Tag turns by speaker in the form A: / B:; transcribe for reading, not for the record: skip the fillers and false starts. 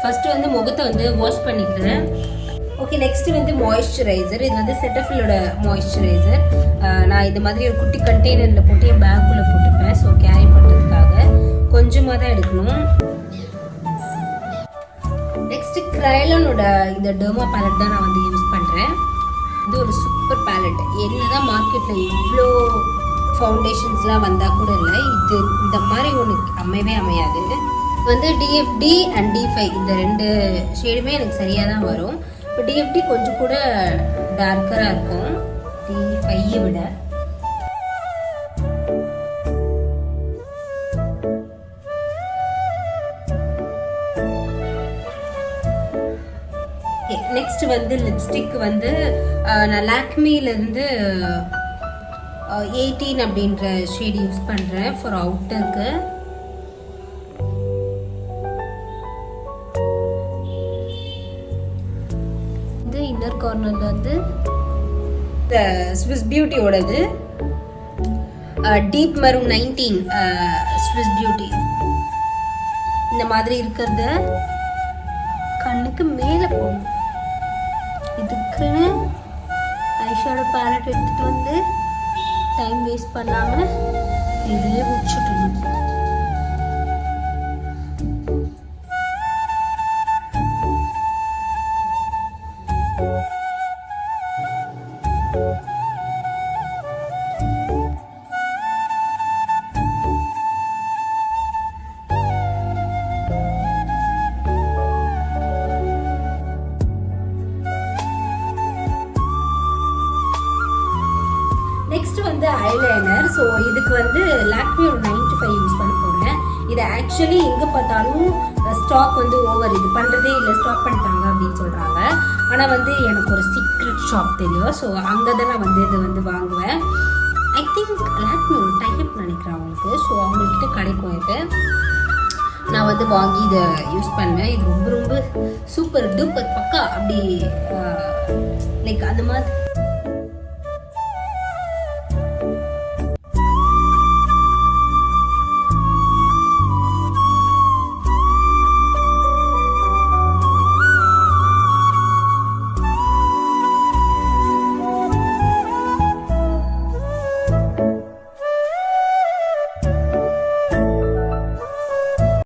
A: First வந்து முகத்தை வந்து வாஷ் பண்ணிக்கிறேன். ஓகே, நெக்ஸ்ட் வந்து மாய்ஸ்சரைசர். இது வந்து செட்டஃபிலோட மாய்ஸ்சரைசர். நான் இது மாதிரி ஒரு குட்டி கண்டெய்னரில் போட்டு என் பேக்குள்ளே போட்டுப்பேன். ஸோ கேரி பண்ணுறதுக்காக கொஞ்சமாக தான் எடுக்கணும். நெக்ஸ்ட் கிரைலானோட இந்த டெர்மா பேலட் தான் நான் வந்து யூஸ் பண்ணுறேன். இது ஒரு சூப்பர் பேலட். என்னதான் மார்க்கெட்டில் இவ்வளோ ஃபவுண்டேஷன்ஸ்லாம் வந்தால் கூட இல்லை, இது இந்த மாதிரி ஒன்று அமையாது. வந்து DFD அண்ட் D5 இந்த 2 ஷேடுமே எனக்கு சரியாக தான் வரும். இப்போ DFD கொஞ்சம் கூட டார்க்கராக இருக்கும் D5 விட. நெக்ஸ்ட் வந்து லிப்ஸ்டிக் வந்து நான் லாக்மிலேருந்து 18 அப்படின்ற ஷேட் யூஸ் பண்ணுறேன் ஃபார் அவுட்டருக்கு. இது இன்னர் கார்னரில் வந்து இந்த ஸ்விஸ் பியூட்டியோடது டீப் மெரூன் 19 ஸ்விஸ் பியூட்டி. இந்த மாதிரி இருக்கிறத கண்ணுக்கு மேலே போடணும். இதுக்குன்னு ஐஷேடோ பேலட் எடுத்துகிட்டு வந்து டைம் வேஸ்ட் பண்ணாமல் இதிலே முடிச்சுட்டணும். நெக்ஸ்ட் வந்து ஐலைனர். ஸோ இதுக்கு வந்து லாக்மி ஒரு 95 யூஸ் பண்ண போகிறேன். இதை ஆக்சுவலி எங்கே பார்த்தாலும் ஸ்டாக் வந்து ஓவர், இது பண்ணுறதே இல்லை, ஸ்டாப் பண்ணிட்டாங்க அப்படின்னு சொல்கிறாங்க. ஆனால் வந்து எனக்கு ஒரு சீக்ரெட் ஷாப் தெரியும். ஸோ அங்கே தான் நான் வந்து இதை வந்து வாங்குவேன். ஐ திங்க் லாக்மி ஒரு டைப் நினைக்கிறேன் அவங்களுக்கு. ஸோ அவங்கக்கிட்ட கிடைக்கும். இது நான் வந்து வாங்கி இதை யூஸ் பண்ணுவேன். இது ரொம்ப ரொம்ப சூப்பர் டூப்பர் பக்கா அப்படி லைக் அந்த மாதிரி